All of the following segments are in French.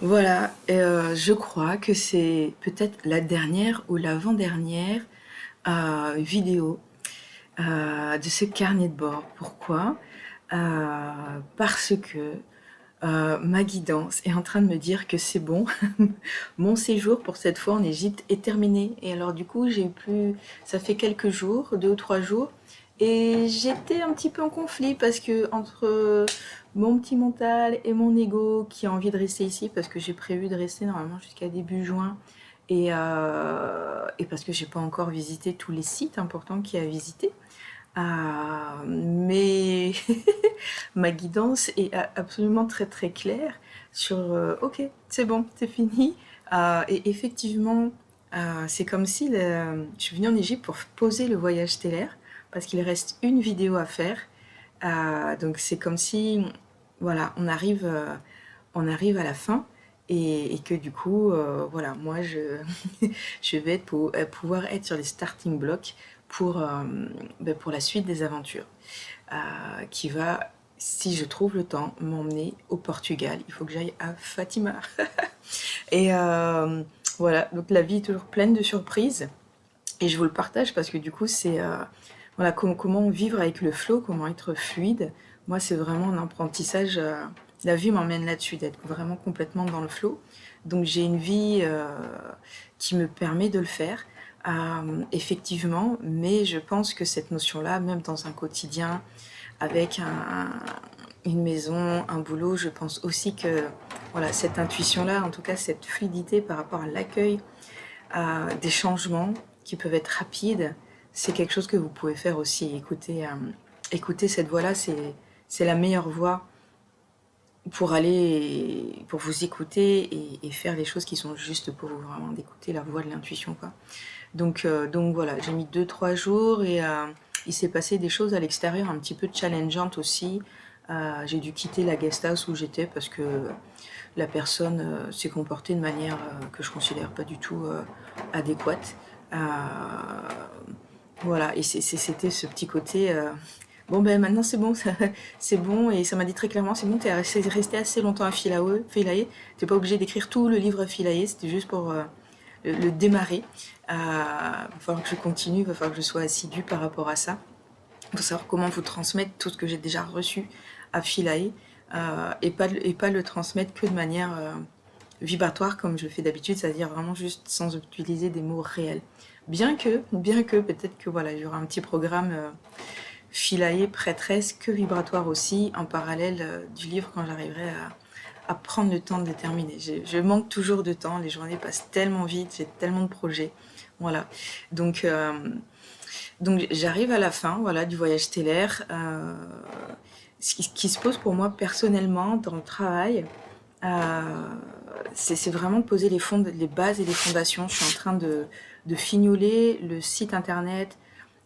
Voilà, je crois que c'est peut-être la dernière ou l'avant-dernière vidéo de ce carnet de bord. Pourquoi? Parce que ma guidance est en train de me dire que c'est bon, mon séjour pour cette fois en Égypte est terminé. Et alors du coup, ça fait quelques jours, 2 ou 3 jours, et j'étais un petit peu en conflit parce que entre mon petit mental et mon ego qui a envie de rester ici parce que j'ai prévu de rester normalement jusqu'à début juin et parce que j'ai pas encore visité tous les sites importants qu'il y a à visiter. Mais ma guidance est absolument très très claire sur ok, c'est bon, c'est fini. Et effectivement, c'est comme si je suis venue en Égypte pour poser le voyage stellaire parce qu'il reste une vidéo à faire. Donc c'est comme si, voilà, on arrive à la fin et que du coup, voilà, moi je vais pouvoir être sur les starting blocks pour, pour la suite des aventures qui va, si je trouve le temps, m'emmener au Portugal. Il faut que j'aille à Fatima. Et voilà, donc la vie est toujours pleine de surprises. Et je vous le partage parce que du coup, c'est voilà, comment vivre avec le flow, comment être fluide. Moi, c'est vraiment un apprentissage. La vie m'emmène là-dessus, d'être vraiment complètement dans le flow. Donc, j'ai une vie qui me permet de le faire, effectivement. Mais je pense que cette notion-là, même dans un quotidien, avec une maison, un boulot, je pense aussi que voilà, cette intuition-là, en tout cas cette fluidité par rapport à l'accueil des changements qui peuvent être rapides, c'est quelque chose que vous pouvez faire aussi. Écouter cette voix-là, c'est la meilleure voie pour vous écouter et faire les choses qui sont justes pour vous, vraiment d'écouter la voix de l'intuition, quoi. Donc voilà, j'ai mis 2 3 jours et il s'est passé des choses à l'extérieur un petit peu challengeantes aussi. J'ai dû quitter la guest house où j'étais parce que la personne s'est comportée de manière que je considère pas du tout adéquate. Euh, voilà, et c'était ce petit côté. Bon ben maintenant c'est bon, c'est bon, et ça m'a dit très clairement, c'est bon, t'es resté assez longtemps à Philae, t'es pas obligé d'écrire tout le livre à Philae, c'était juste pour le démarrer. Il va falloir que je continue, il va falloir que je sois assidue par rapport à ça, pour savoir comment vous transmettre tout ce que j'ai déjà reçu à Philae, et pas le transmettre que de manière vibratoire comme je le fais d'habitude, c'est-à-dire vraiment juste sans utiliser des mots réels. Bien que peut-être que voilà, il y aura un petit programme Philae prêtresse que vibratoire aussi en parallèle du livre quand j'arriverai à prendre le temps de le terminer. Je manque toujours de temps, les journées passent tellement vite, j'ai tellement de projets. Voilà. Donc, donc j'arrive à la fin, voilà, du voyage stellaire. Ce qui se pose pour moi personnellement dans le travail, euh, c'est vraiment de poser les bases et les fondations. Je suis en train de fignoler le site internet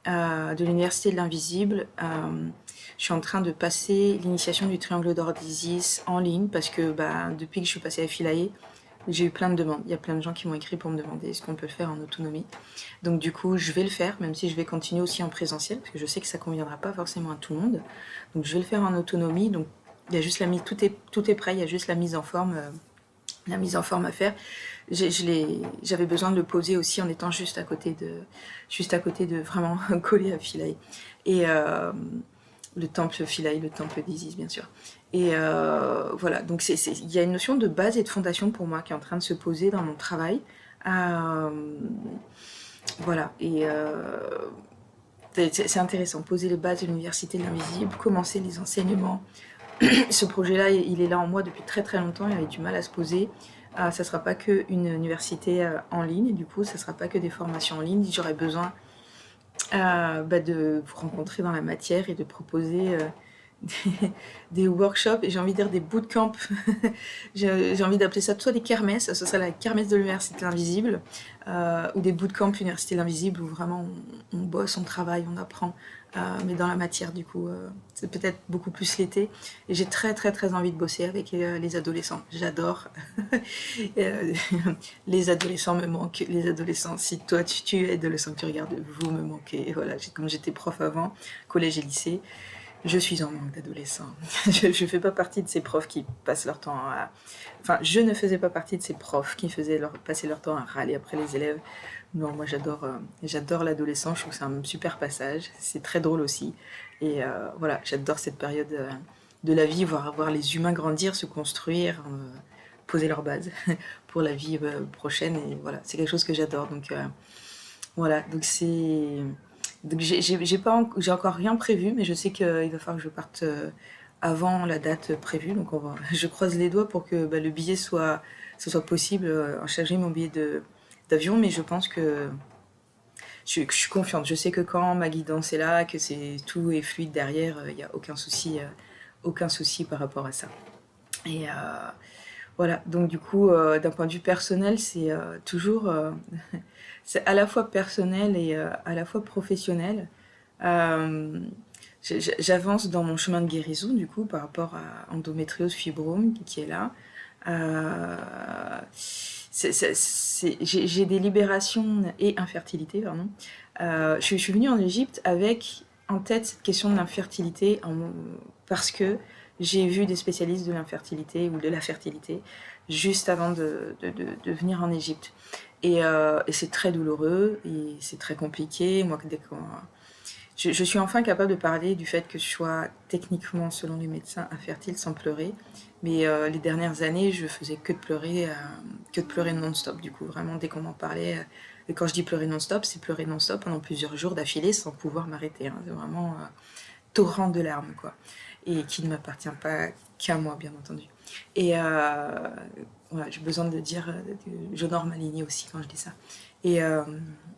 de l'Université de l'Invisible. Je suis en train de passer l'initiation du triangle d'or d'Isis en ligne parce que depuis que je suis passée à Philae, j'ai eu plein de demandes. Il y a plein de gens qui m'ont écrit pour me demander ce qu'on peut le faire en autonomie. Donc du coup, je vais le faire, même si je vais continuer aussi en présentiel, parce que je sais que ça ne conviendra pas forcément à tout le monde. Donc je vais le faire en autonomie. Donc il y a juste tout est prêt, il y a juste la mise en forme à faire. J'avais besoin de le poser aussi en étant juste à côté de vraiment collé à Philae. Et le temple Philae, le temple d'Isis, bien sûr. Et voilà, donc il y a une notion de base et de fondation pour moi qui est en train de se poser dans mon travail. Euh, voilà, et c'est intéressant, poser les bases de l'université de l'invisible, commencer les enseignements. Ce projet-là, il est là en moi depuis très très longtemps, il avait du mal à se poser. Ça ne sera pas qu'une université en ligne, du coup, ça ne sera pas que des formations en ligne. J'aurais besoin de vous rencontrer dans la matière et de proposer des, des workshops, et j'ai envie de dire des bootcamps. J'ai envie d'appeler ça soit des kermesses, ce serait la kermesse de l'Université de l'Invisible, ou des bootcamps Université de l'Invisible où vraiment on bosse, on travaille, on apprend, mais dans la matière du coup. C'est peut-être beaucoup plus l'été. Et j'ai très très très envie de bosser avec les adolescents. J'adore. Euh, les adolescents me manquent. Les adolescents, si toi tu es adolescent que tu regardes, vous me manquez. Et voilà, comme j'étais prof avant, collège et lycée, Je suis en manque d'adolescents. Je fais pas partie de ces profs qui passent leur temps à... Enfin, je ne faisais pas partie de ces profs qui faisaient passer leur temps à râler après les élèves. Non, moi j'adore l'adolescent, je trouve que c'est un super passage, c'est très drôle aussi. Et voilà, j'adore cette période de la vie, voir les humains grandir, se construire, poser leurs bases pour la vie prochaine. Et voilà, c'est quelque chose que j'adore. Donc voilà, donc c'est... Donc j'ai encore rien prévu, mais je sais qu'il va falloir que je parte avant la date prévue. Donc je croise les doigts pour que le billet ce soit possible, charger mon billet d'avion, mais je pense que je suis confiante. Je sais que quand ma guidance est là, que tout est fluide derrière, il n'y a aucun souci par rapport à ça. Et voilà, donc du coup, d'un point de vue personnel, c'est toujours... c'est à la fois personnel et à la fois professionnel. Euh, J'avance dans mon chemin de guérison, du coup, par rapport à endométriose fibrome qui est là. Euh, j'ai des libérations et infertilité, pardon. Je suis venue en Égypte avec en tête cette question de l'infertilité parce que j'ai vu des spécialistes de l'infertilité ou de la fertilité juste avant de venir en Égypte. Et c'est très douloureux et c'est très compliqué. Moi, je suis enfin capable de parler du fait que je sois techniquement, selon les médecins, infertile sans pleurer. Mais les dernières années, je faisais que de pleurer non-stop. Du coup, vraiment, dès qu'on m'en parlait, et quand je dis pleurer non-stop, c'est pleurer non-stop pendant plusieurs jours d'affilée sans pouvoir m'arrêter. Hein. C'est vraiment torrent de larmes, quoi. Et qui ne m'appartient pas qu'à moi, bien entendu. Et voilà, j'ai besoin de dire que j'honore ma lignée aussi quand je dis ça. Et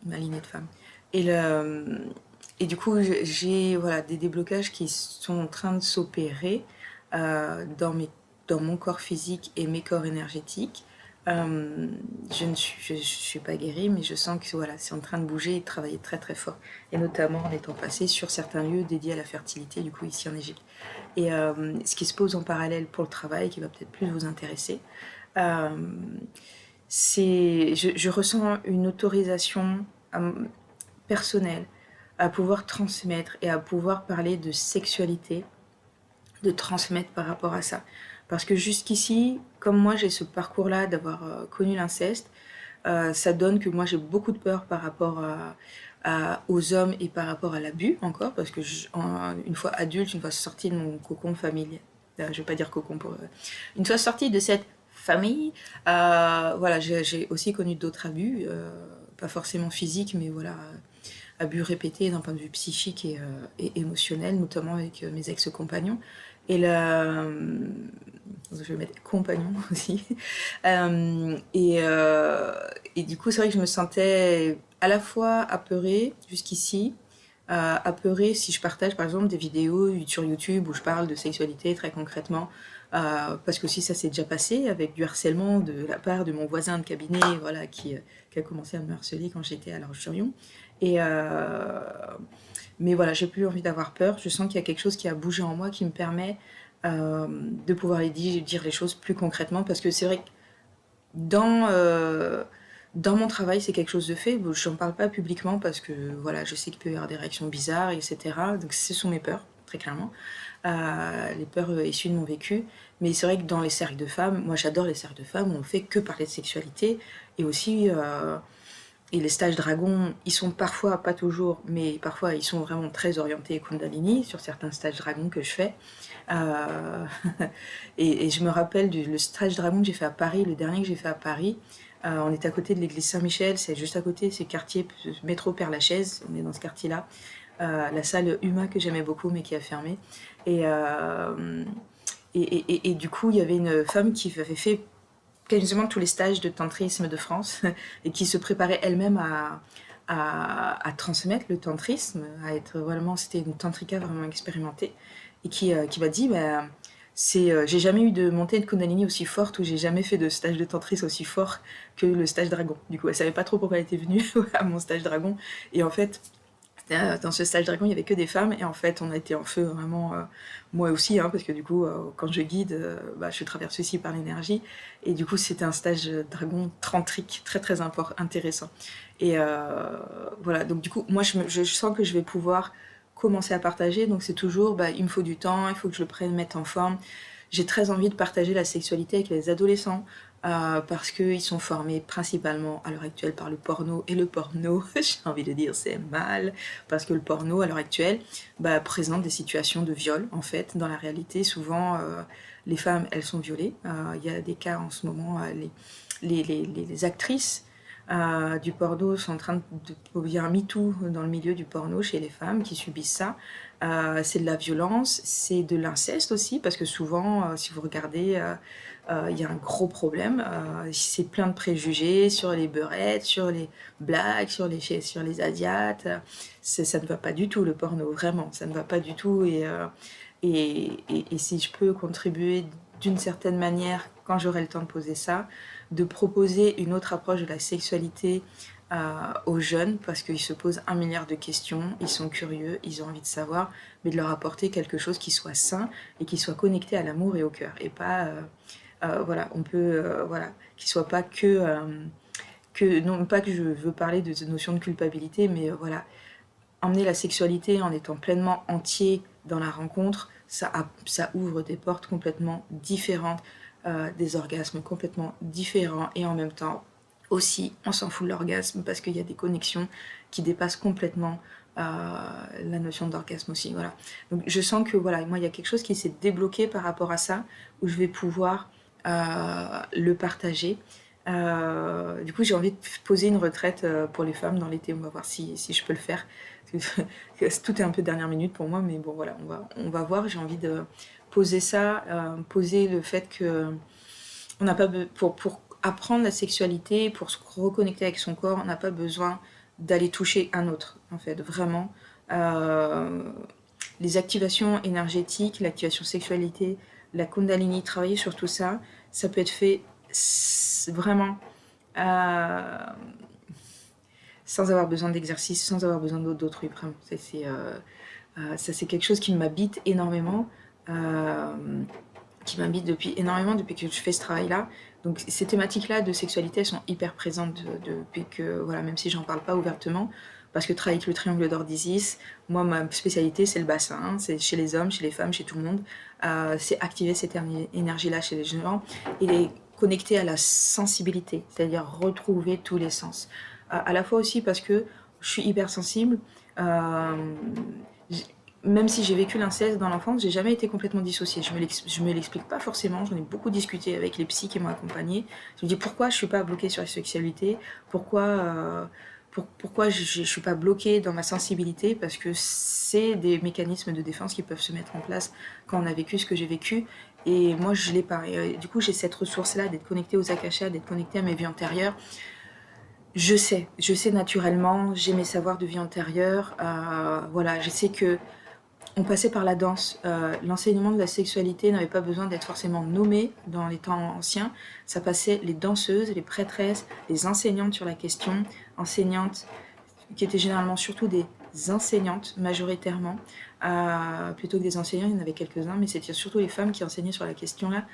ma lignée de femme. Et du coup, j'ai voilà, des déblocages qui sont en train de s'opérer dans mon corps physique et mes corps énergétiques. Je suis pas guérie, mais je sens que voilà, c'est en train de bouger et de travailler très très fort. Et notamment en étant passée sur certains lieux dédiés à la fertilité, du coup ici en Égypte. Et ce qui se pose en parallèle pour le travail, qui va peut-être plus vous intéresser, euh, je ressens une autorisation personnelle à pouvoir transmettre et à pouvoir parler de sexualité, de transmettre par rapport à ça. Parce que jusqu'ici, comme moi j'ai ce parcours-là d'avoir connu l'inceste, ça donne que moi j'ai beaucoup de peur par rapport aux hommes et par rapport à l'abus encore, parce que une fois adulte, une fois sortie de mon cocon familial, je vais pas dire cocon pour... une fois sortie de cette famille, voilà, j'ai aussi connu d'autres abus, pas forcément physiques, mais voilà, abus répétés d'un point de vue psychique et émotionnel, notamment avec mes ex-compagnons. Et là, je vais mettre compagnon aussi. Et du coup, c'est vrai que je me sentais à la fois apeurée jusqu'ici, apeurée si je partage par exemple des vidéos sur YouTube où je parle de sexualité très concrètement, parce que si ça s'est déjà passé avec du harcèlement de la part de mon voisin de cabinet, voilà, qui a commencé à me harceler quand j'étais à La Roche-sur-Yon. Et mais voilà, j'ai plus envie d'avoir peur. Je sens qu'il y a quelque chose qui a bougé en moi qui me permet de pouvoir dire les choses plus concrètement. Parce que c'est vrai que dans mon travail, c'est quelque chose de fait. Je n'en parle pas publiquement parce que voilà, je sais qu'il peut y avoir des réactions bizarres, etc. Donc ce sont mes peurs, très clairement. Les peurs issues de mon vécu. Mais c'est vrai que dans les cercles de femmes, moi j'adore les cercles de femmes où on fait que parler de sexualité. Et aussi... et les stages dragon, ils sont parfois, pas toujours, mais parfois ils sont vraiment très orientés Kundalini sur certains stages dragon que je fais. Euh, et je me rappelle le stage dragon que j'ai fait à Paris, le dernier que j'ai fait à Paris. On est à côté de l'église Saint-Michel, c'est juste à côté, c'est quartier métro Père-Lachaise, on est dans ce quartier-là. La salle Huma que j'aimais beaucoup mais qui a fermé. Et, et du coup, il y avait une femme qui avait fait quasiment tous les stages de tantrisme de France et qui se préparait elle-même à transmettre le tantrisme, à être vraiment, c'était une tantrika vraiment expérimentée et qui m'a dit, bah, j'ai jamais eu de montée de Kundalini aussi forte ou j'ai jamais fait de stage de tantrisme aussi fort que le stage dragon. Du coup, elle savait pas trop pourquoi elle était venue à mon stage dragon et en fait, dans ce stage dragon, il n'y avait que des femmes et en fait, on a été en feu vraiment, moi aussi, hein, parce que du coup, quand je guide, je traverse aussi par l'énergie et du coup, c'était un stage dragon tantrique très très intéressant. Et voilà, donc du coup, moi, je sens que je vais pouvoir commencer à partager, donc c'est toujours il me faut du temps, il faut que je le prenne, mette en forme. J'ai très envie de partager la sexualité avec les adolescents parce qu'ils sont formés principalement à l'heure actuelle par le porno, et le porno, j'ai envie de dire c'est mal, parce que le porno à l'heure actuelle présente des situations de viol en fait. Dans la réalité, souvent les femmes elles sont violées. Il y a des cas en ce moment, les actrices du porno sont en train de... Il y a un MeToo dans le milieu du porno chez les femmes qui subissent ça. C'est de la violence, c'est de l'inceste aussi, parce que souvent, si vous regardez, il y a un gros problème. C'est plein de préjugés sur les beurettes, sur les blacks, sur les asiates. Ça ne va pas du tout le porno, vraiment, ça ne va pas du tout. Et si je peux contribuer d'une certaine manière, quand j'aurai le temps de poser ça, de proposer une autre approche de la sexualité aux jeunes, parce qu'ils se posent 1 milliard de questions, ils sont curieux, ils ont envie de savoir, mais de leur apporter quelque chose qui soit sain et qui soit connecté à l'amour et au cœur, et pas, voilà, on peut, voilà, qui soit pas non pas que je veux parler de cette notion de culpabilité, mais voilà, emmener la sexualité en étant pleinement entier dans la rencontre, ça ouvre des portes complètement différentes, des orgasmes complètement différents, et en même temps aussi on s'en fout de l'orgasme parce qu'il y a des connexions qui dépassent complètement la notion d'orgasme aussi, voilà. Donc je sens que voilà, moi il y a quelque chose qui s'est débloqué par rapport à ça, où je vais pouvoir le partager. Du coup j'ai envie de poser une retraite pour les femmes dans l'été, on va voir si je peux le faire. Tout est un peu dernière minute pour moi, mais bon voilà, on va voir. J'ai envie de poser ça, poser le fait que on n'a pas pour apprendre la sexualité, pour se reconnecter avec son corps, on n'a pas besoin d'aller toucher un autre, en fait, vraiment. Les activations énergétiques, l'activation sexualité, la kundalini, travailler sur tout ça, ça peut être fait vraiment sans avoir besoin d'exercice, sans avoir besoin d'autrui, vraiment. Ça, c'est quelque chose qui m'habite énormément, depuis que je fais ce travail-là. Donc ces thématiques-là de sexualité, elles sont hyper présentes depuis que, voilà, même si j'en parle pas ouvertement, parce que travailler avec le triangle d'or d'Isis, moi, ma spécialité, c'est le bassin, hein, c'est chez les hommes, chez les femmes, chez tout le monde. C'est activer cette énergie-là chez les gens et les connecter à la sensibilité, c'est-à-dire retrouver tous les sens. À la fois aussi parce que je suis hypersensible, même si j'ai vécu l'inceste dans l'enfance, j'ai jamais été complètement dissociée. Je me l'explique pas forcément, j'en ai beaucoup discuté avec les psys qui m'ont accompagnée. Je me dis pourquoi je suis pas bloquée sur la sexualité, pourquoi je suis pas bloquée dans ma sensibilité, parce que c'est des mécanismes de défense qui peuvent se mettre en place quand on a vécu ce que j'ai vécu. Et moi je l'ai pas. Et du coup j'ai cette ressource-là d'être connectée aux akashas, d'être connectée à mes vies antérieures. Je sais naturellement, j'ai mes savoirs de vie antérieure, voilà, je sais que on passait par la danse. L'enseignement de la sexualité n'avait pas besoin d'être forcément nommé dans les temps anciens. Ça passait les danseuses, les prêtresses, les enseignantes sur la question, enseignantes qui étaient généralement surtout des enseignantes majoritairement, plutôt que des enseignants, il y en avait quelques-uns, mais c'était surtout les femmes qui enseignaient sur la question-là.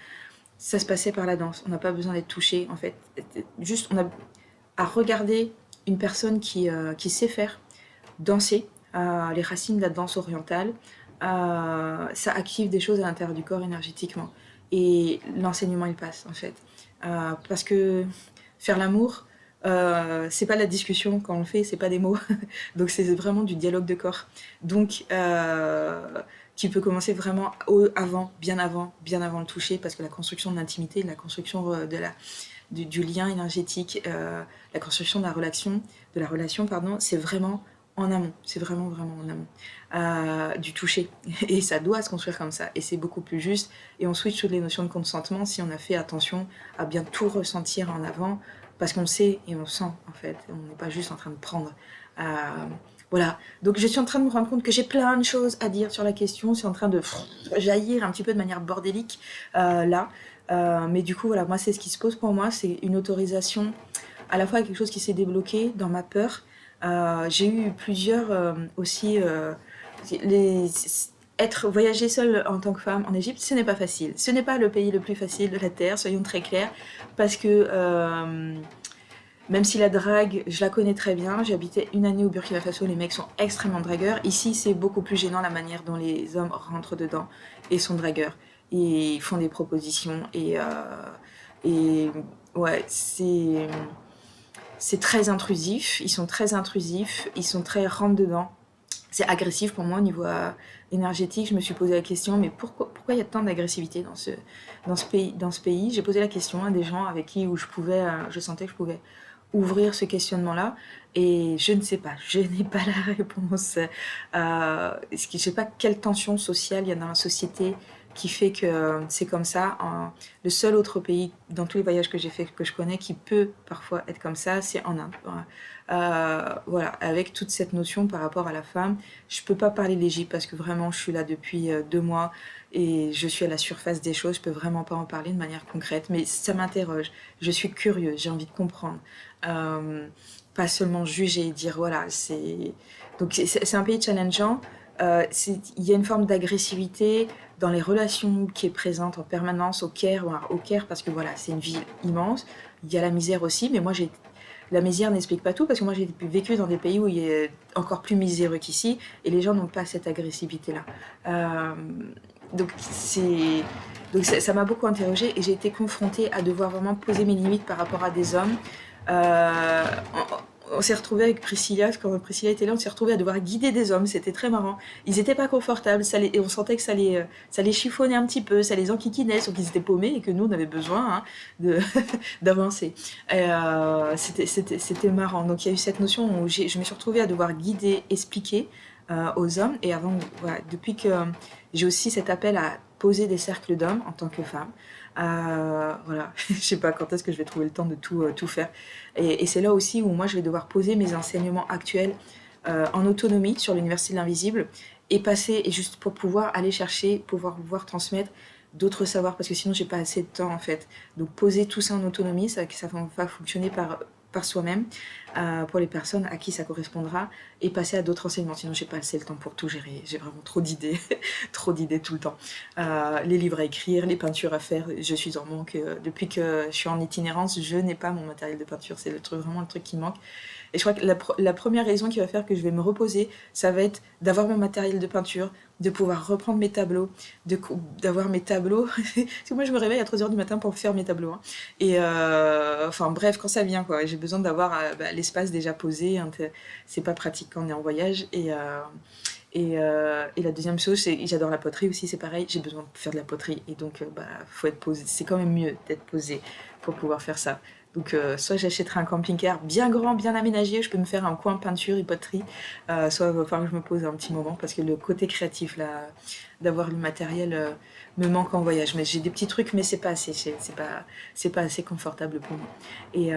Ça se passait par la danse, on n'a pas besoin d'être touché en fait. Juste, on a à regarder une personne qui sait faire danser, les racines de la danse orientale, ça active des choses à l'intérieur du corps énergétiquement. Et l'enseignement, il passe, en fait. Parce que faire l'amour, c'est pas la discussion quand on le fait, c'est pas des mots. Donc c'est vraiment du dialogue de corps. Donc, qui peut commencer vraiment bien avant le toucher, parce que la construction de l'intimité, la construction du lien énergétique, la construction de la relation, c'est vraiment en amont, c'est vraiment en amont du toucher, et ça doit se construire comme ça, et c'est beaucoup plus juste, et on switch toutes les notions de consentement si on a fait attention à bien tout ressentir en avant, parce qu'on sait et on sent en fait, on n'est pas juste en train de prendre. Voilà, donc je suis en train de me rendre compte que j'ai plein de choses à dire sur la question, c'est en train de jaillir un petit peu de manière bordélique là, mais du coup voilà, moi c'est ce qui se pose pour moi, c'est une autorisation à la fois quelque chose qui s'est débloqué dans ma peur. J'ai eu plusieurs aussi voyager seule en tant que femme en Égypte, ce n'est pas facile. Ce n'est pas le pays le plus facile de la terre, soyons très clairs, parce que Même si la drague, je la connais très bien, j'ai habité une année au Burkina Faso, les mecs sont extrêmement dragueurs. Ici, c'est beaucoup plus gênant la manière dont les hommes rentrent dedans et sont dragueurs. Et font des propositions et ouais, c'est très intrusif, ils sont très intrusifs, ils sont très rentre-dedans. C'est agressif pour moi au niveau énergétique. Je me suis posé la question, mais pourquoi il y a tant d'agressivité dans ce pays? J'ai posé la question à des gens avec qui où je sentais que je pouvais ouvrir ce questionnement-là, et je ne sais pas, je n'ai pas la réponse. Je ne sais pas quelle tension sociale il y a dans la société qui fait que c'est comme ça. Le seul autre pays, dans tous les voyages que j'ai fait, que je connais, qui peut parfois être comme ça, c'est en Inde. Voilà, avec toute cette notion par rapport à la femme. Je peux pas parler de l'Égypte parce que vraiment, je suis là depuis 2 mois et je suis à la surface des choses. Je peux vraiment pas en parler de manière concrète, mais ça m'interroge. Je suis curieuse, j'ai envie de comprendre. Euh, Pas seulement juger et dire voilà, c'est un pays challengeant. Il y a une forme d'agressivité dans les relations qui est présente en permanence au Caire parce que voilà, c'est une ville immense. Il y a la misère aussi, mais la misère n'explique pas tout parce que moi j'ai vécu dans des pays où il est encore plus miséreux qu'ici et les gens n'ont pas cette agressivité-là. Euh, donc ça m'a beaucoup interrogée et j'ai été confrontée à devoir vraiment poser mes limites par rapport à des hommes. Euh, on s'est retrouvé avec Priscilla, quand Priscilla était là, on s'est retrouvé à devoir guider des hommes, c'était très marrant. Ils n'étaient pas confortables, et on sentait que ça les chiffonnait un petit peu, ça les enquiquinait, sauf qu'ils étaient paumés et que nous on avait besoin d'avancer. C'était marrant. Donc il y a eu cette notion où je me suis retrouvée à devoir guider, expliquer aux hommes, et avant, voilà, depuis que j'ai aussi cet appel à poser des cercles d'hommes en tant que femme. Voilà, je sais pas quand est-ce que je vais trouver le temps de tout faire. Et c'est là aussi où moi je vais devoir poser mes enseignements actuels en autonomie sur l'Université de l'Invisible et juste pour pouvoir aller chercher, pouvoir transmettre d'autres savoirs parce que sinon j'ai pas assez de temps en fait. Donc poser tout ça en autonomie, ça va fonctionner par soi-même pour les personnes à qui ça correspondra et passer à d'autres enseignements. Sinon, j'ai pas assez le temps pour tout gérer. J'ai vraiment trop d'idées, trop d'idées tout le temps. Les livres à écrire, les peintures à faire. Je suis en manque. Depuis que je suis en itinérance, je n'ai pas mon matériel de peinture. C'est vraiment le truc qui manque. Et je crois que la première raison qui va faire que je vais me reposer, ça va être d'avoir mon matériel de peinture, de pouvoir reprendre mes tableaux, d'avoir mes tableaux. Parce que moi, je me réveille à 3h du matin pour faire mes tableaux. Hein. Et enfin, bref, quand ça vient, quoi. J'ai besoin d'avoir l'espace déjà posé. Hein, c'est pas pratique quand on est en voyage. Et la deuxième chose, c'est j'adore la poterie aussi, c'est pareil. J'ai besoin de faire de la poterie. Et donc, faut être posé. C'est quand même mieux d'être posé pour pouvoir faire ça. Donc, soit j'achèterai un camping-car bien grand, bien aménagé, je peux me faire un coin peinture et poterie, soit il va falloir que je me pose un petit moment parce que le côté créatif, là, d'avoir le matériel me manque en voyage. Mais j'ai des petits trucs, mais c'est pas assez, c'est pas assez confortable pour moi. Et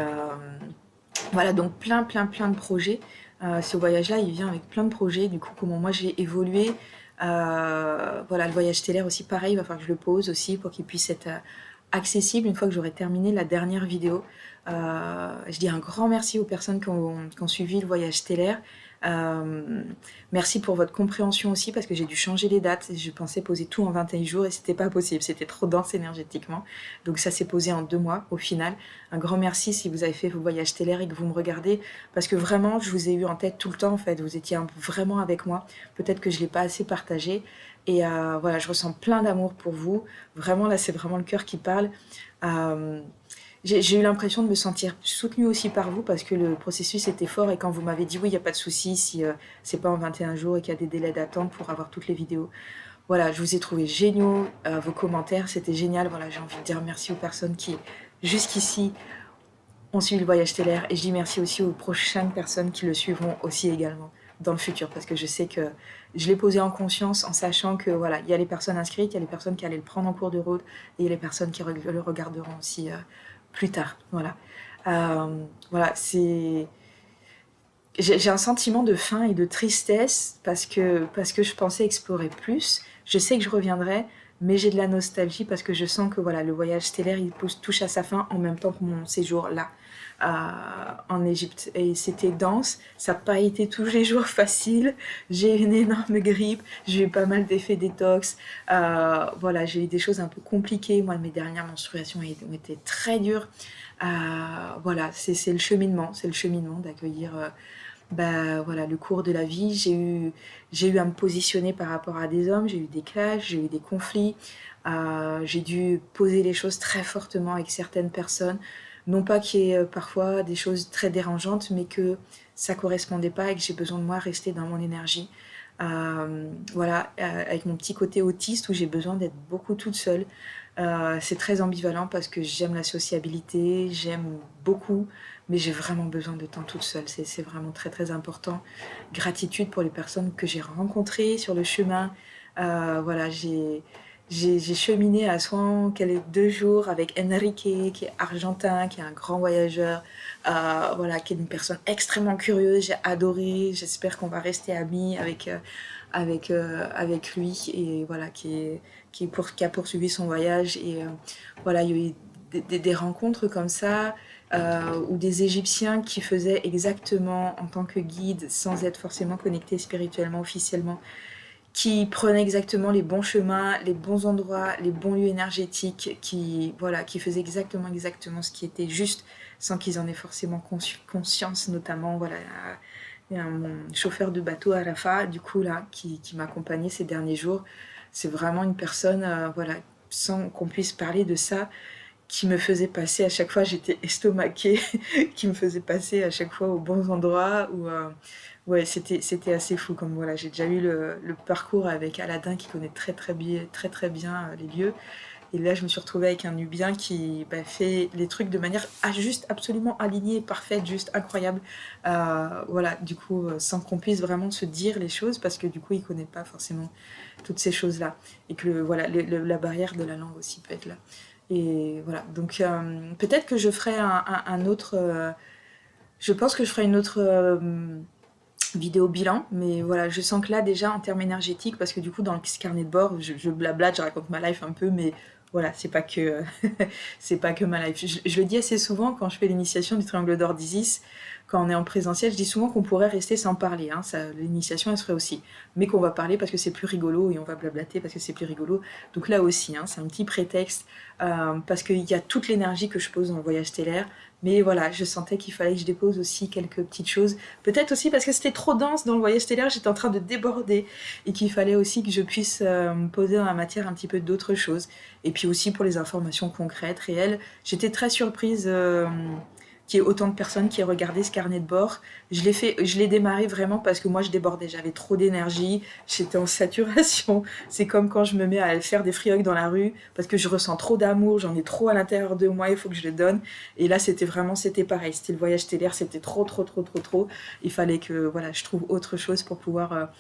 voilà, donc plein de projets. Ce voyage-là, il vient avec plein de projets. Du coup, comment moi j'ai évolué. Voilà, le voyage stellaire aussi, pareil, il va falloir que je le pose aussi pour qu'il puisse être accessible une fois que j'aurai terminé la dernière vidéo. Je dis un grand merci aux personnes qui ont suivi le voyage stellaire. Merci pour votre compréhension aussi parce que j'ai dû changer les dates. Je pensais poser tout en 21 jours et c'était pas possible, c'était trop dense énergétiquement. Donc ça s'est posé en 2 mois au final. Un grand merci si vous avez fait vos voyages stellaires et que vous me regardez parce que vraiment je vous ai eu en tête tout le temps en fait. Vous étiez vraiment avec moi. Peut-être que je l'ai pas assez partagé. Et voilà, je ressens plein d'amour pour vous. Vraiment, là, c'est vraiment le cœur qui parle. Euh, j'ai eu l'impression de me sentir soutenue aussi par vous parce que le processus était fort et quand vous m'avez dit oui, il n'y a pas de souci si c'est pas en 21 jours et qu'il y a des délais d'attente pour avoir toutes les vidéos. Voilà, je vous ai trouvé géniaux, vos commentaires, c'était génial. Voilà, j'ai envie de dire merci aux personnes qui, jusqu'ici, ont suivi le voyage stellaire et je dis merci aussi aux prochaines personnes qui le suivront aussi également dans le futur parce que je sais que je l'ai posé en conscience en sachant que voilà, il y a les personnes inscrites, il y a les personnes qui allaient le prendre en cours de route et il y a les personnes qui le regarderont aussi plus tard. Voilà, voilà, j'ai un sentiment de faim et de tristesse parce que je pensais explorer plus. Je sais que je reviendrai, mais j'ai de la nostalgie parce que je sens que voilà, le voyage stellaire il touche à sa fin en même temps que mon séjour là en Égypte. Et c'était dense, ça n'a pas été tous les jours facile. J'ai eu une énorme grippe, j'ai eu pas mal d'effets détox. Voilà, j'ai eu des choses un peu compliquées. Moi, mes dernières menstruations ont été très dures. Voilà, c'est le cheminement d'accueillir bah, voilà, le cours de la vie. J'ai eu à me positionner par rapport à des hommes, j'ai eu des clashs, j'ai eu des conflits. J'ai dû poser les choses très fortement avec certaines personnes. Non pas qu'il y ait parfois des choses très dérangeantes, mais que ça correspondait pas et que j'ai besoin de moi rester dans mon énergie. Voilà, avec mon petit côté autiste où j'ai besoin d'être beaucoup toute seule. C'est très ambivalent parce que j'aime la sociabilité, j'aime beaucoup, mais j'ai vraiment besoin de temps toute seule. C'est vraiment très très important. Gratitude pour les personnes que j'ai rencontrées sur le chemin. Voilà, j'ai cheminé à Soin 2 jours avec Enrique, qui est argentin, qui est un grand voyageur, voilà, qui est une personne extrêmement curieuse. J'ai adoré. J'espère qu'on va rester amis avec lui et voilà, qui a poursuivi son voyage. Et voilà, il y a eu des rencontres comme ça. Ou des Égyptiens qui faisaient exactement en tant que guide, sans être forcément connectés spirituellement officiellement, qui prenaient exactement les bons chemins, les bons endroits, les bons lieux énergétiques, voilà, qui faisaient exactement ce qui était juste, sans qu'ils en aient forcément conscience, notamment, voilà, il y a mon chauffeur de bateau à Rafa, du coup, là, qui m'accompagnait ces derniers jours. C'est vraiment une personne, voilà, sans qu'on puisse parler de ça, qui me faisait passer à chaque fois, j'étais estomaquée, qui me faisait passer à chaque fois aux bons endroits. Ouais, c'était assez fou. Comme voilà, j'ai déjà eu le parcours avec Aladdin qui connaît très bien les lieux. Et là, je me suis retrouvée avec un Nubien qui fait les trucs de manière juste absolument alignée, parfaite, juste incroyable. Voilà, du coup, sans qu'on puisse vraiment se dire les choses, parce que du coup, il connaît pas forcément toutes ces choses-là. Et que voilà, la barrière de la langue aussi peut être là. Et voilà, donc peut-être que je ferai un autre... je pense que je ferai une autre vidéo bilan, mais voilà, je sens que là déjà en termes énergétiques, parce que du coup dans le carnet de bord, je blablate, je raconte ma life un peu, mais voilà, c'est pas que c'est pas que ma life. Je le dis assez souvent quand je fais l'initiation du triangle d'or d'Isis, quand on est en présentiel, je dis souvent qu'on pourrait rester sans parler, hein, l'initiation elle se ferait aussi, mais qu'on va parler parce que c'est plus rigolo et on va blablater parce que c'est plus rigolo. Donc là aussi, hein, c'est un petit prétexte parce qu'il y a toute l'énergie que je pose dans le voyage stellaire. Mais voilà, je sentais qu'il fallait que je dépose aussi quelques petites choses. Peut-être aussi parce que c'était trop dense dans le voyage stellaire, j'étais en train de déborder. Et qu'il fallait aussi que je puisse me poser dans la matière un petit peu d'autres choses. Et puis aussi pour les informations concrètes, réelles. J'étais très surprise qu'il y ait autant de personnes qui aient regardé ce carnet de bord. Je l'ai démarré vraiment parce que moi je débordais, j'avais trop d'énergie, j'étais en saturation. C'est comme quand je me mets à faire des frioles dans la rue parce que je ressens trop d'amour, j'en ai trop à l'intérieur de moi, il faut que je le donne. Et là c'était pareil, c'était le voyage stellaire, c'était trop. Il fallait que voilà, je trouve autre chose pour pouvoir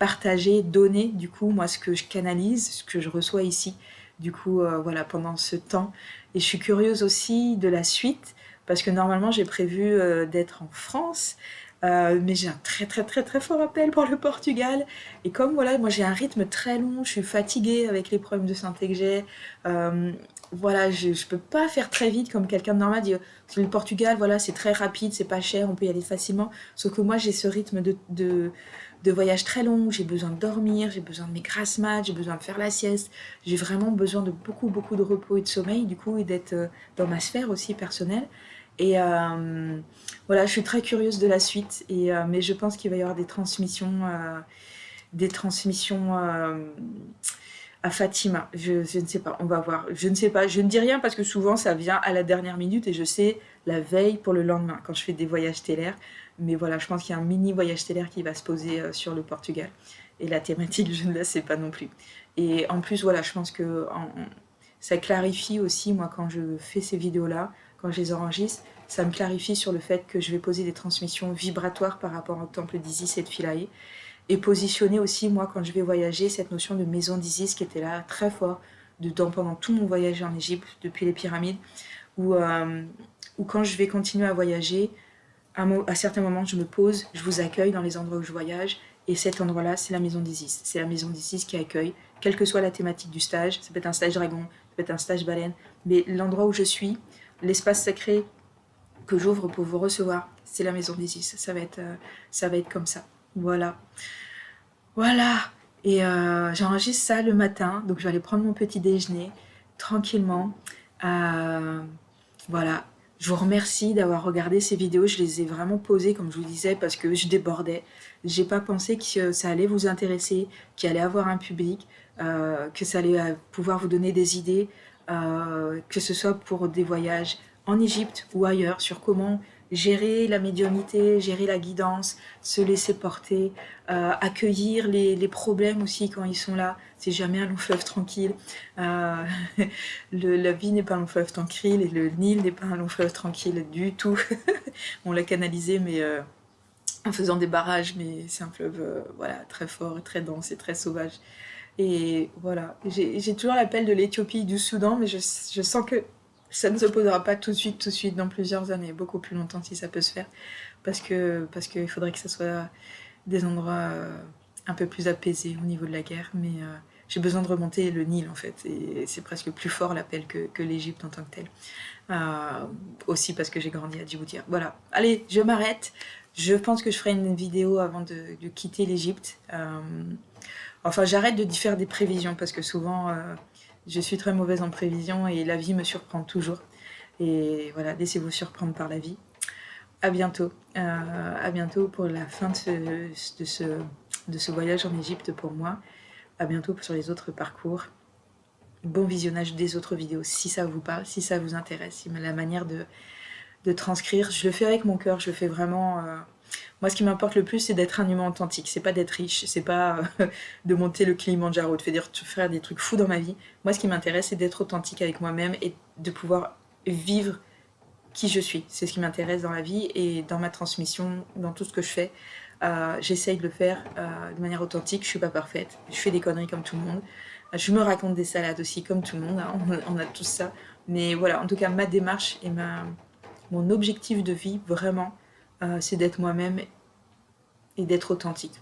partager, donner du coup moi ce que je canalise, ce que je reçois ici. Du coup voilà, pendant ce temps. Et je suis curieuse aussi de la suite parce que normalement j'ai prévu d'être en France, mais j'ai un très fort appel pour le Portugal. Et comme voilà, moi j'ai un rythme très long, je suis fatiguée avec les problèmes de santé que j'ai. Voilà, je peux pas faire très vite comme quelqu'un de normal dit le Portugal, voilà, c'est très rapide, c'est pas cher, on peut y aller facilement. Sauf que moi j'ai ce rythme de voyage très long, j'ai besoin de dormir, j'ai besoin de mes grasses mat, j'ai besoin de faire la sieste, j'ai vraiment besoin de beaucoup de repos et de sommeil du coup et d'être dans ma sphère aussi personnelle. Et voilà, je suis très curieuse de la suite, mais je pense qu'il va y avoir des transmissions à Fatima. Je ne sais pas, on va voir. Je ne sais pas, je ne dis rien parce que souvent ça vient à la dernière minute et je sais la veille pour le lendemain quand je fais des voyages stellaires. Mais voilà, je pense qu'il y a un mini voyage stellaire qui va se poser sur le Portugal. Et la thématique, je ne la sais pas non plus. Et en plus, voilà, je pense que ça clarifie aussi, moi, quand je fais ces vidéos-là, quand je les enregistre, ça me clarifie sur le fait que je vais poser des transmissions vibratoires par rapport au temple d'Isis et de Philae. Et positionner aussi, moi, quand je vais voyager, cette notion de maison d'Isis qui était là très fort pendant tout mon voyage en Égypte, depuis les pyramides, où quand je vais continuer à voyager, à certains moments, je me pose, je vous accueille dans les endroits où je voyage, et cet endroit-là, c'est la maison d'Isis. C'est la maison d'Isis qui accueille, quelle que soit la thématique du stage. Ça peut être un stage dragon, ça peut être un stage baleine, mais l'endroit où je suis, l'espace sacré que j'ouvre pour vous recevoir, c'est la maison d'Isis. Ça va être comme ça. Voilà. Voilà. Et j'enregistre ça le matin, donc je vais aller prendre mon petit déjeuner tranquillement. Voilà. Je vous remercie d'avoir regardé ces vidéos. Je les ai vraiment posées, comme je vous disais, parce que je débordais. J'ai pas pensé que ça allait vous intéresser, qu'il allait avoir un public, que ça allait pouvoir vous donner des idées, que ce soit pour des voyages en Égypte ou ailleurs, sur comment gérer la médiumnité, gérer la guidance, se laisser porter, accueillir les problèmes aussi quand ils sont là. C'est jamais un long fleuve tranquille. Euh, la vie n'est pas un long fleuve tranquille et le Nil n'est pas un long fleuve tranquille du tout. On l'a canalisé, mais en faisant des barrages, mais c'est un fleuve voilà, très fort, très dense et très sauvage. Et voilà, j'ai toujours l'appel de l'Éthiopie, du Soudan, mais je sens que ça ne se posera pas tout de suite, dans plusieurs années, beaucoup plus longtemps si ça peut se faire, parce qu'il faudrait que ce soit des endroits un peu plus apaisés au niveau de la guerre, mais j'ai besoin de remonter le Nil en fait, et c'est presque plus fort l'appel que l'Égypte en tant que telle. Aussi parce que j'ai grandi à Djibouti. Voilà, allez, je m'arrête. Je pense que je ferai une vidéo avant de quitter l'Égypte. Enfin, j'arrête de faire des prévisions parce que souvent, je suis très mauvaise en prévision et la vie me surprend toujours. Et voilà, laissez-vous surprendre par la vie. À bientôt. À bientôt pour la fin de ce voyage en Égypte pour moi. À bientôt sur les autres parcours. Bon visionnage des autres vidéos si ça vous parle, si ça vous intéresse. Si la manière de transcrire, je le fais avec mon cœur, je le fais vraiment. Moi, ce qui m'importe le plus, c'est d'être un humain authentique. C'est pas d'être riche, c'est pas de monter le Kilimanjaro, de faire des trucs fous dans ma vie. Moi, ce qui m'intéresse, c'est d'être authentique avec moi-même et de pouvoir vivre qui je suis. C'est ce qui m'intéresse dans la vie et dans ma transmission, dans tout ce que je fais. J'essaye de le faire de manière authentique. Je suis pas parfaite. Je fais des conneries comme tout le monde. Je me raconte des salades aussi comme tout le monde. Hein. On a tous ça. Mais voilà, en tout cas, ma démarche et mon objectif de vie, vraiment, c'est d'être moi-même et d'être authentique.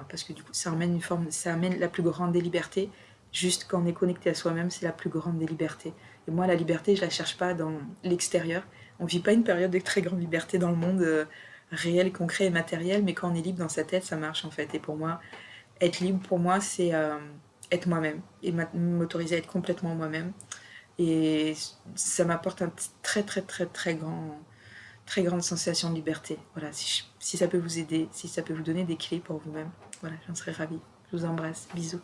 Parce que du coup, ça amène la plus grande des libertés. Juste quand on est connecté à soi-même, c'est la plus grande des libertés. Et moi, la liberté, je la cherche pas dans l'extérieur. On vit pas une période de très grande liberté dans le monde réel, concret et matériel, mais quand on est libre dans sa tête, ça marche en fait. Et pour moi, être libre, pour moi, c'est être moi-même et m'autoriser à être complètement moi-même. Et ça m'apporte un très grande sensation de liberté. Voilà, si ça peut vous aider, si ça peut vous donner des clés pour vous-même, voilà, j'en serais ravie. Je vous embrasse, bisous.